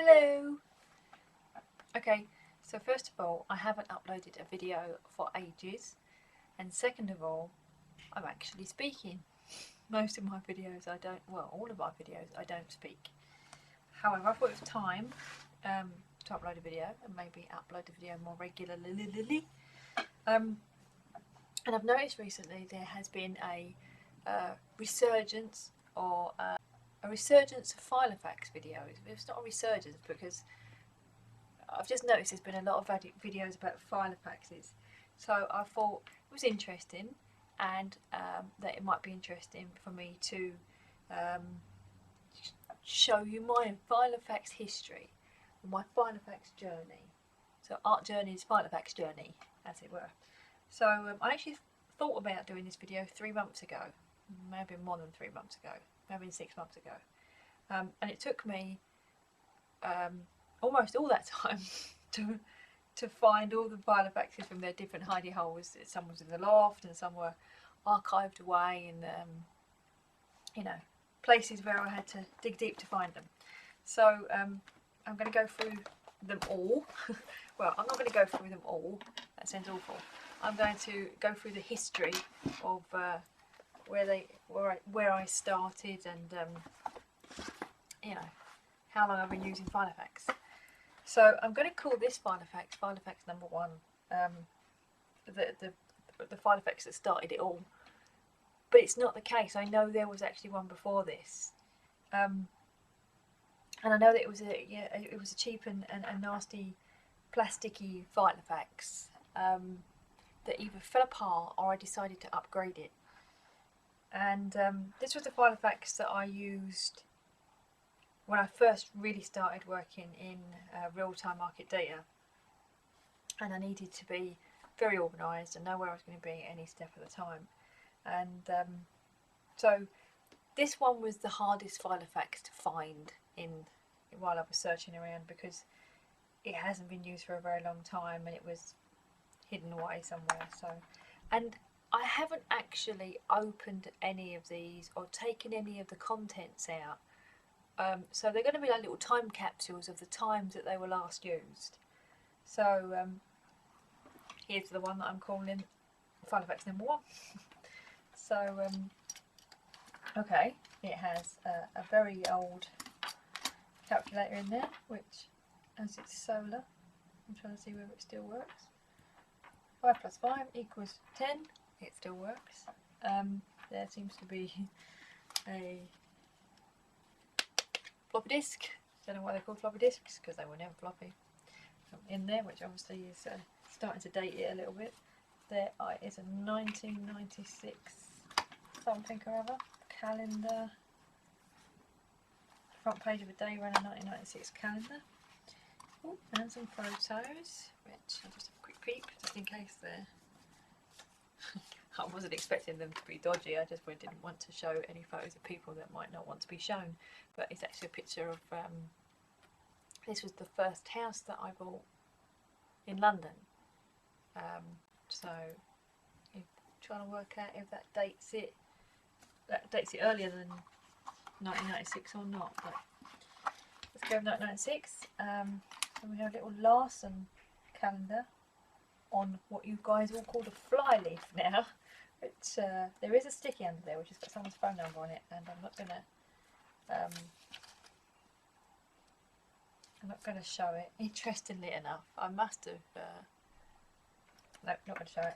Hello! Okay, so first of all, I haven't uploaded a video for ages, and second of all, I'm actually speaking. Most of my videos I don't, well, all of my videos I don't speak. However, I thought it was time to upload a video and maybe upload a video more regularly. And I've noticed recently there has been a resurgence or a resurgence of Filofax videos. It's not a resurgence because I've just noticed there's been a lot of videos about Filofaxes, so I thought it was interesting, and that it might be interesting for me to show you my Filofax history, my Filofax journey. So art journey is Filofax journey, as it were. So I actually thought about doing this video 3 months ago, maybe more than 3 months ago, maybe 6 months ago, and it took me almost all that time to find all the Filofaxes from their different hidey holes. Some was in the loft and some were archived away in you know, places where I had to dig deep to find them. So I'm going to go through them all. Well, I'm not going to go through them all, that sounds awful. I'm going to go through the history of where I started and you know, how long I've been using Filofax. So I'm going to call this Filofax Filofax number 1, the Filofax that started it all. But it's not the case. I know there was actually one before this, and I know that it was a cheap and nasty, plasticky Filofax that either fell apart or I decided to upgrade it. And this was the Filofax that I used when I first really started working in real-time market data, and I needed to be very organised and know where I was going to be at any step of the time. And so this one was the hardest Filofax to find while I was searching around, because it hasn't been used for a very long time and it was hidden away somewhere. So, and I haven't actually opened any of these or taken any of the contents out. So they're going to be like little time capsules of the times that they were last used. So here's the one that I'm calling Filofax number 1. So okay, it has a very old calculator in there, which, as it's solar, I'm trying to see whether it still works. 5 plus 5 equals 10. It still works. There seems to be a floppy disk. Don't know why they're called floppy disks, because they were never floppy. In there, which obviously is starting to date it a little bit. There is a 1996 something or other calendar. Front page of a day around a 1996 calendar. Ooh, and some photos, which I'll just have a quick peep, just in case they're... I wasn't expecting them to be dodgy, I just didn't want to show any photos of people that might not want to be shown. But it's actually a picture of, this was the first house that I bought in London. So you're trying to work out if that dates it earlier than 1996 or not. But let's go with 1996. And we have a little Larson calendar on what you guys all call the fly leaf now. Which there is a sticky under there which has got someone's phone number on it, and I'm not gonna show it. Interestingly enough, I must have no, not going to show it.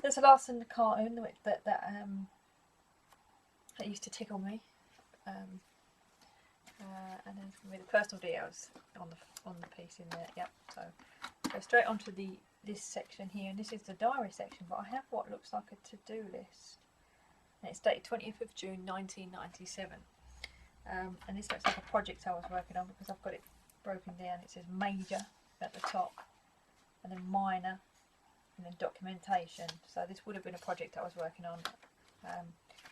There's a Larson cartoon that used to tickle me, and there's going to be the personal details on the piece in there. Yep. So go straight onto this section here, and this is the diary section. But I have what looks like a to-do list, and it's dated 20th of June 1997. And this looks like a project I was working on, because I've got it broken down. It says major at the top, and then minor, and then documentation. So this would have been a project I was working on,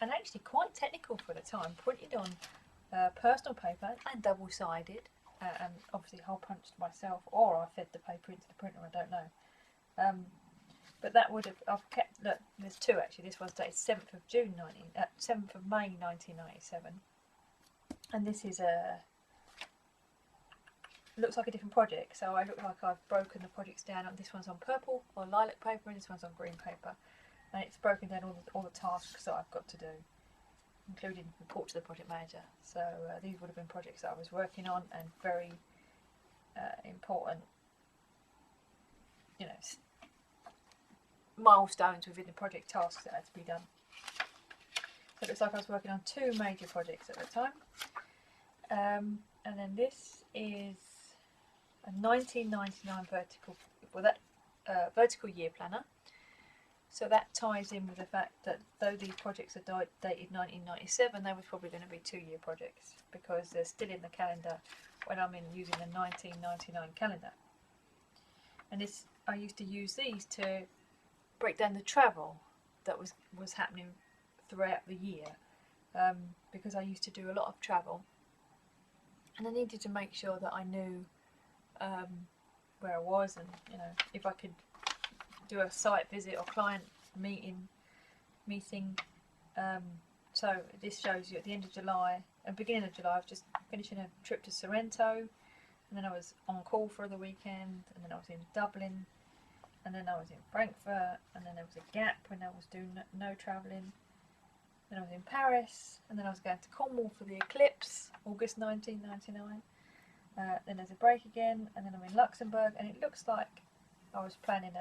and actually quite technical for the time, printed on personal paper and double-sided, and obviously hole punched myself, or I fed the paper into the printer, I don't know. But that would have, I've kept, look, there's 2 actually. This one's dated 7th of May 1997, and this is looks like a different project. So I look like I've broken the projects down. This one's on purple or lilac paper, and this one's on green paper, and it's broken down all the tasks that I've got to do, including report to the project manager. So these would have been projects that I was working on, and very important, you know, milestones within the project tasks that had to be done. So it looks like I was working on 2 major projects at the time. And then this is a 1999 vertical year planner. So that ties in with the fact that though these projects are dated 1997, they were probably going to be 2-year projects, because they're still in the calendar when I'm using the 1999 calendar. And this, I used to use these to break down the travel that was happening throughout the year, because I used to do a lot of travel, and I needed to make sure that I knew where I was, and if I could do a site visit or client meeting. So this shows you at the end of July and beginning of July, I was just finishing a trip to Sorrento, and then I was on call for the weekend, and then I was in Dublin, and then I was in Frankfurt, and then there was a gap when I was doing no travelling. Then I was in Paris, and then I was going to Cornwall for the eclipse, August 1999. Then there's a break again, and then I'm in Luxembourg, and it looks like I was planning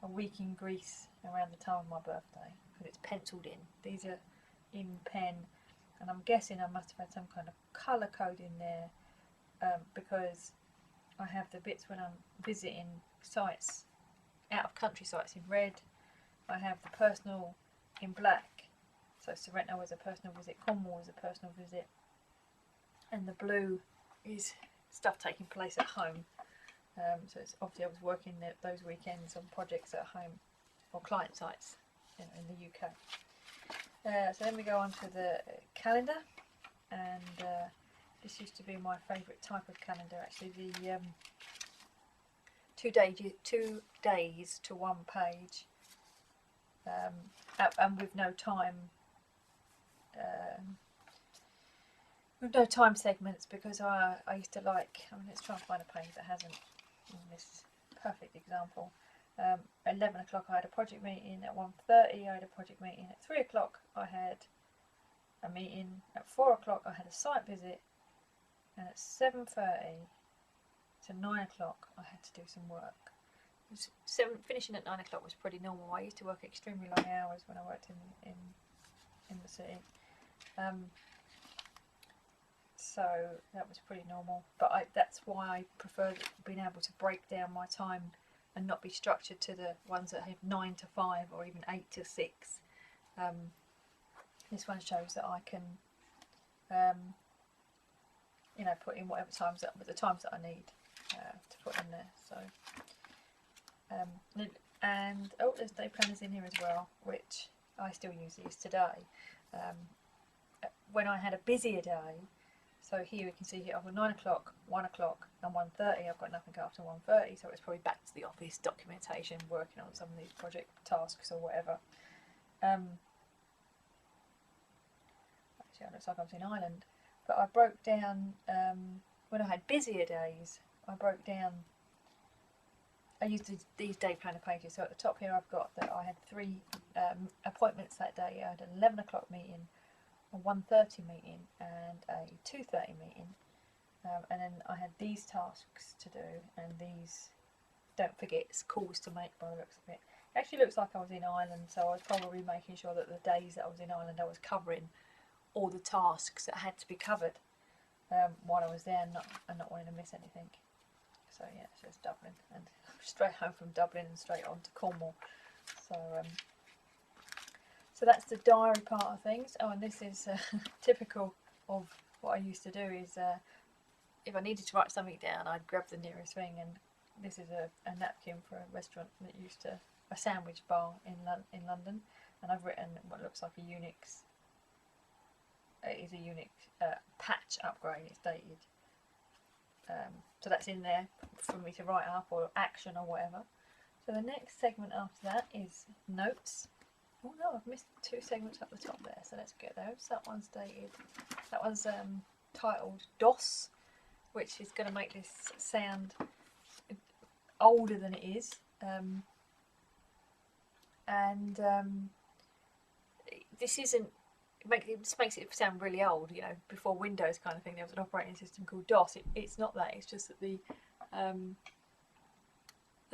a week in Greece around the time of my birthday, because it's penciled in. These are in pen, and I'm guessing I must have had some kind of colour code in there, because I have the bits when I'm visiting sites, out of country sites, in red. I have the personal in black, so Sorrento was a personal visit, Cornwall was a personal visit, and the blue is stuff taking place at home. So it's obviously I was working those weekends on projects at home or client sites in the UK. So then we go on to the calendar, and this used to be my favourite type of calendar, actually, the 2 days to 1 page, and with no time segments, because I used to like, let's try and find a page that hasn't this perfect example. 11 o'clock I had a project meeting, at 1:30 I had a project meeting, at 3 o'clock I had a meeting, at 4 o'clock I had a site visit, and at 7:30 to 9 o'clock I had to do some work. Finishing at 9 o'clock was pretty normal. I used to work extremely long hours when I worked in the city. So that was pretty normal, but that's why I prefer being able to break down my time and not be structured to the ones that have 9 to 5 or even 8 to 6. This one shows that I can put in whatever times the times that I need to put in there. So and there's day planners in here as well, which I still use these today. When I had a busier day, so here we can see here I've got 9 o'clock, 1 o'clock and 1:30. I've got nothing after 1:30, so it's probably back to the office, documentation, working on some of these project tasks or whatever. Actually it looks like I was in Ireland, but I broke down, when I had busier days, I used these day planner pages. So at the top here I've got that I had 3 appointments that day. I had an 11 o'clock meeting, a 1:30 meeting and a 2:30 meeting, and then I had these tasks to do, and these, don't forget, it's calls to make by the looks of it. It actually looks like I was in Ireland, so I was probably making sure that the days that I was in Ireland I was covering all the tasks that had to be covered while I was there, and not wanting to miss anything. So yeah, it says Dublin, and straight home from Dublin and straight on to Cornwall. So that's the diary part of things. Oh, and this is typical of what I used to do, is if I needed to write something down, I'd grab the nearest thing, and this is a napkin for a restaurant that used to, a sandwich bar in London, and I've written what looks like a Unix, it is a Unix patch upgrade, it's dated. So that's in there for me to write up, or action or whatever. So the next segment after that is notes. Oh no, I've missed 2 segments up the top there, so let's get those. That one's dated, that one's titled DOS, which is going to make this sound older than it is. This isn't. This makes it sound really old, you know, before Windows kind of thing. There was an operating system called DOS. It's not that. It's just that the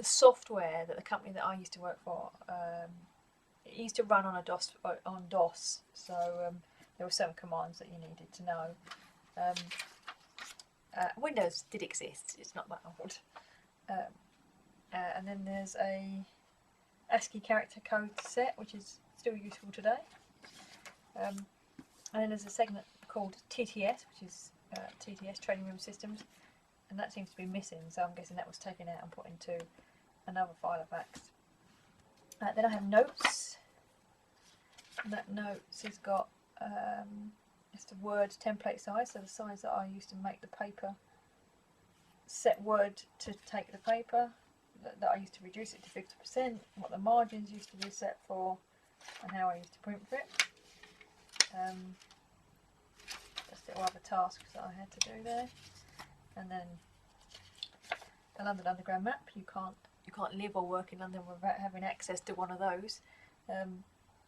software that the company that I used to work for, it used to run on DOS. So there were some commands that you needed to know. Windows did exist. It's not that old. And then there's a ASCII character code set, which is still useful today. And then there's a segment called TTS, which is TTS, Training Room Systems, and that seems to be missing, so I'm guessing that was taken out and put into another Filofax. Then I have notes, and that notes has got it's the Word template size, so the size that I used to make the paper, set Word to take the paper, that I used to reduce it to 50%, what the margins used to be set for, and how I used to print for it. Just little other tasks that I had to do there, and then the London Underground map. You can't live or work in London without having access to one of those.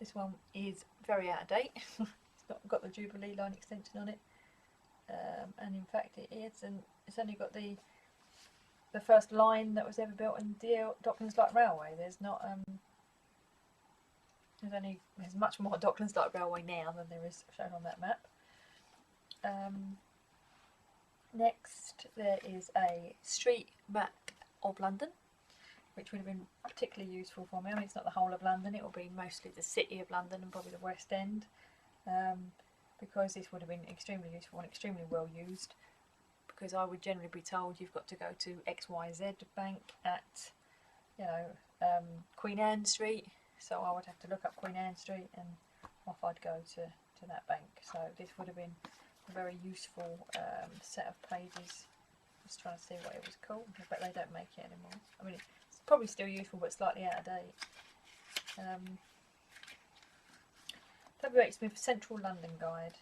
This one is very out of date. It's not got the Jubilee line extension on it, and in fact it is, and it's only got the first line that was ever built in the Docklands Light Railway. There's not there's much more Docklands Light Railway now than there is shown on that map. Next there is a street map of London, which would have been particularly useful for me. I mean, it's not the whole of London, it will be mostly the city of London and probably the West End, because this would have been extremely useful and extremely well used, because I would generally be told you've got to go to XYZ bank at, you know, Queen Anne Street, so I would have to look up Queen Anne Street and off I'd go to that bank. So this would have been a very useful set of pages. Just trying to see what it was called, but they don't make it anymore. I mean, it's probably still useful but slightly out of date. W.H. Smith Central London Guide,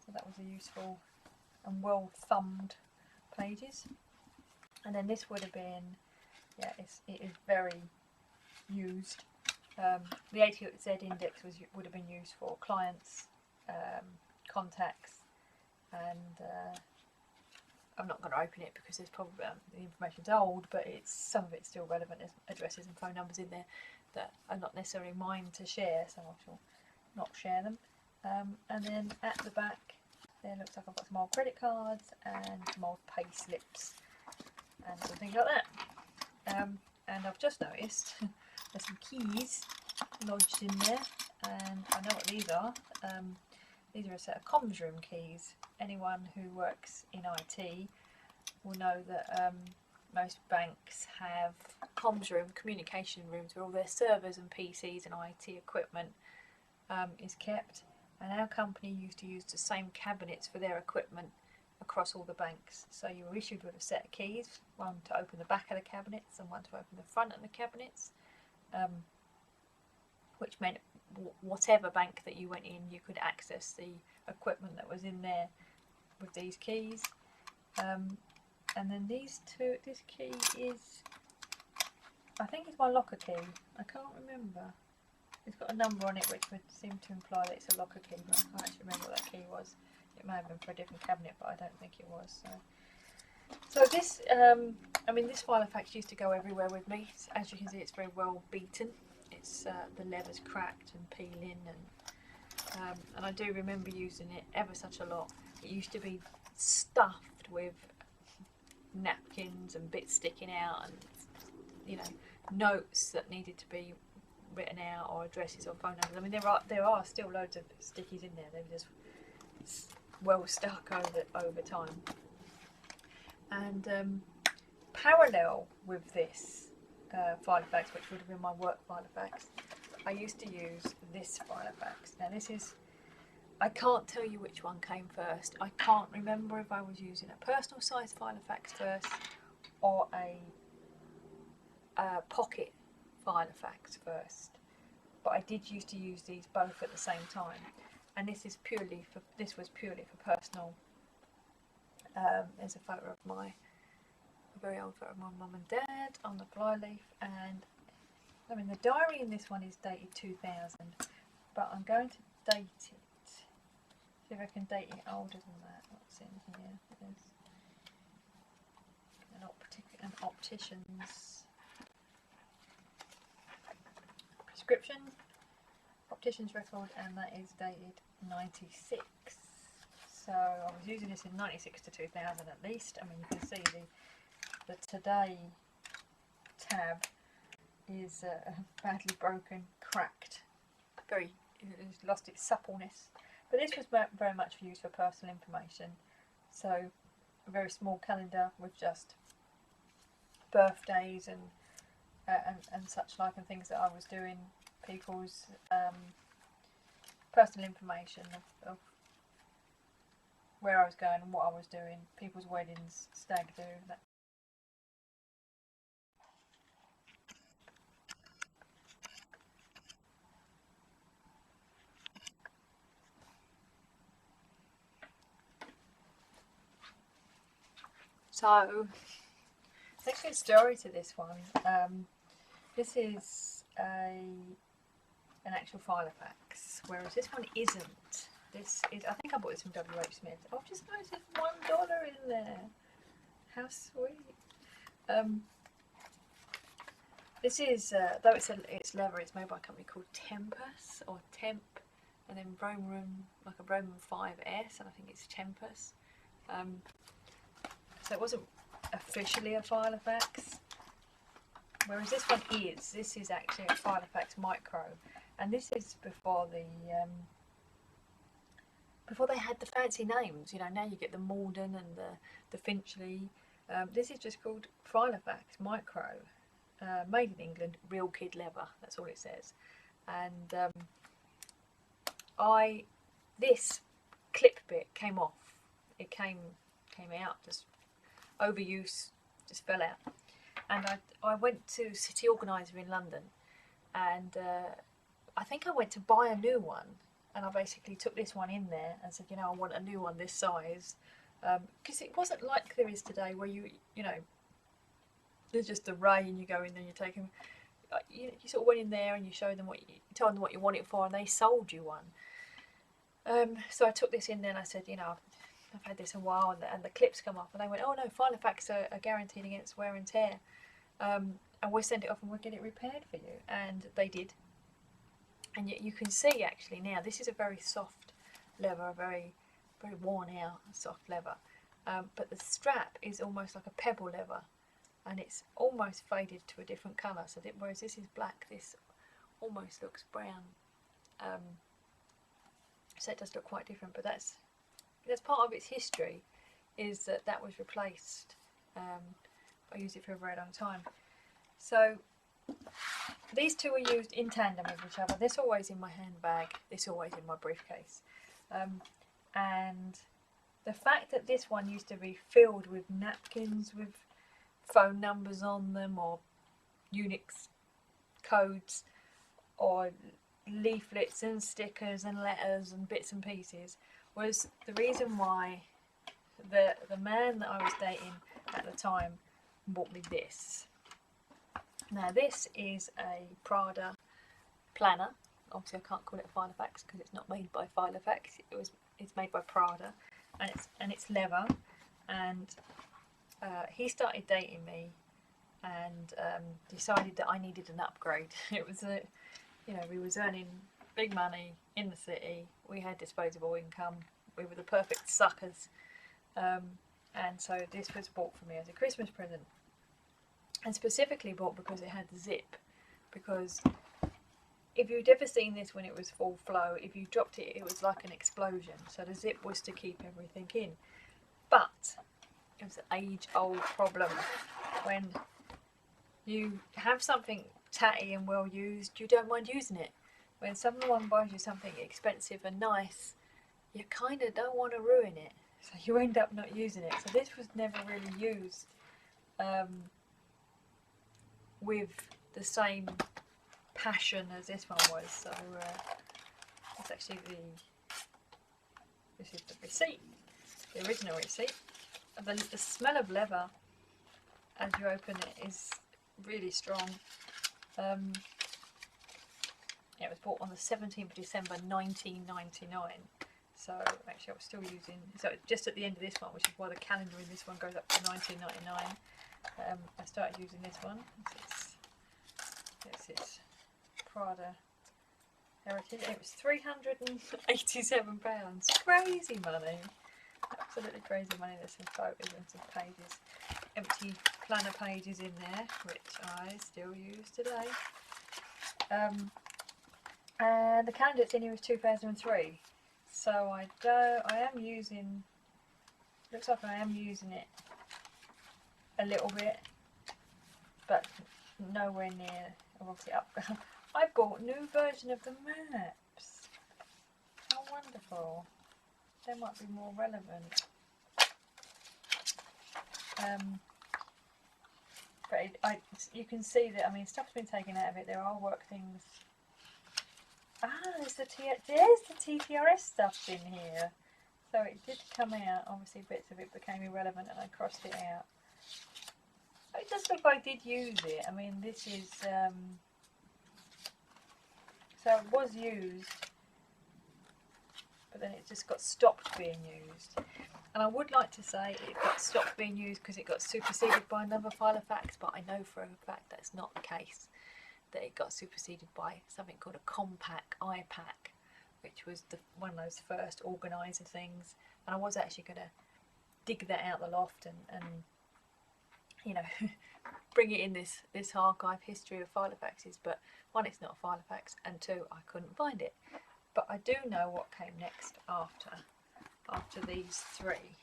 so that was a useful and well thumbed pages. And then this would have been, yeah, it is very used. The ATZ index would have been used for clients, contacts, and I'm not going to open it because there's probably the information's old, but some of it's still relevant. There's addresses and phone numbers in there that are not necessarily mine to share, so I shall not share them. And then at the back there looks like I've got some old credit cards and some old pay slips and some things like that. And I've just noticed there's some keys lodged in there, and I know what these are. These are a set of comms room keys. Anyone who works in IT will know that most banks have comms room, communication rooms, where all their servers and PCs and IT equipment is kept. And our company used to use the same cabinets for their equipment across all the banks. So you were issued with a set of keys, one to open the back of the cabinets and one to open the front of the cabinets, which meant whatever bank that you went in, you could access the equipment that was in there with these keys. And then this key is, I think it's my locker key. I can't remember. It's got a number on it which would seem to imply that it's a locker key, but I can't actually remember what that key was. It may have been for a different cabinet, but I don't think it was. So this, I mean, this Filofax used to go everywhere with me. As you can see, it's very well beaten. It's the leather's cracked and peeling, and I do remember using it ever such a lot. It used to be stuffed with napkins and bits sticking out, and you know, notes that needed to be written out, or addresses or phone numbers. I mean, there are still loads of stickies in there. They're just well stuck over time. And parallel with this Filofax, which would have been my work Filofax, I used to use this Filofax. Now this is, I can't tell you which one came first. I can't remember if I was using a personal size Filofax first or a pocket Filofax first, but I did used to use these both at the same time, and this was purely for personal There's a photo of a very old photo of my mum and dad on the flyleaf, and I mean the diary in this one is dated 2000, but I'm going to date it. See if I can date it older than that. What's in here? There's an optician's prescription, optician's record, and that is dated 96. So I was using this in 96 to 2000 at least. I mean, you can see the today tab is badly broken, cracked, it's lost its suppleness. But this was very much used for personal information. So a very small calendar with just birthdays and such like, and things that I was doing, people's personal information of where I was going and what I was doing, people's weddings, stag do. So, there's actually a story to this one. This is an actual Filofax, whereas this one isn't. This is, I think I bought this from WH Smith. I've just noticed $1 in there. How sweet. This is, though it's leather, it's made by a company called Tempus, or Temp, and then Roman, like a Roman 5S, and I think it's Tempus. So it wasn't officially a Filofax, whereas this one is. This is actually a Filofax Micro, and this is before they had the fancy names. You know, now you get the Malden and the Finchley. This is just called Filofax Micro, made in England, real kid leather. That's all it says. And this clip bit came off. It came out, just overuse, just fell out. And I went to City Organiser in London, and I think I went to buy a new one, and I basically took this one in there and said, you know, I want a new one this size, because it wasn't like there is today, where you know, there's just a ray and you go in there and you take them. You sort of went in there and you showed them told them what you want it for, and they sold you one. So I took this in there and I said, you know, I've had this a while, and the clips come off, and they went, oh no, Filofax are guaranteed against wear and tear, and we'll send it off and we'll get it repaired for you. And they did. And you can see actually now, this is a very soft leather, a very, very worn out soft leather, but the strap is almost like a pebble leather, and it's almost faded to a different colour. So whereas this is black, this almost looks brown. So it does look quite different, but that's part of its history, is that was replaced. I used it for a very long time. So these two are used in tandem with each other. This always in my handbag, this always in my briefcase. And the fact that this one used to be filled with napkins with phone numbers on them, or Unix codes, or leaflets and stickers and letters and bits and pieces, was the reason why the man that I was dating at the time bought me this. Now this is a Prada planner. Obviously I can't call it a Filofax because it's not made by Filofax. It's made by Prada, and it's leather. And he started dating me, and decided that I needed an upgrade. It was you know, we was earning big money in the city. We had disposable income. We were the perfect suckers. And so this was bought for me as a Christmas present, and specifically bought because it had the zip. Because if you'd ever seen this when it was full flow, if you dropped it, it was like an explosion. So the zip was to keep everything in. But it was an age-old problem. When you have something tatty and well used, you don't mind using it. When someone buys you something expensive and nice, you kind of don't want to ruin it, so you end up not using it. So this was never really used with the same passion as this one was. So this is the receipt, the original receipt. the smell of leather as you open it is really strong. Yeah, it was bought on the 17th of December 1999. So actually I was still using, so just at the end of this one, which is why the calendar in this one goes up to 1999, I started using this one. It's Prada Heritage. It was £387. Crazy money. Absolutely crazy money. There's some photos and some pages, empty planner pages in there, which I still use today. And the calendar it's in here is 2003. So I am using, looks like I am using it a little bit, but nowhere near, obviously up. I bought a new version of the maps. How wonderful. They might be more relevant. But you can see that, I mean, stuff's been taken out of it. There are work things. There's the TTRS stuff in here. So it did come out. Obviously bits of it became irrelevant and I crossed it out. But it does look like I did use it. I mean, this is, so it was used, but then it just got stopped being used. And I would like to say it got stopped being used because it got superseded by another Filofax, but I know for a fact that's not the case. That it got superseded by something called a compact iPack, which was one of those first organiser things. And I was actually going to dig that out the loft and you know, bring it in this archive history of Filofaxes, but one, it's not a Filofax, and two, I couldn't find it. But I do know what came next after these three.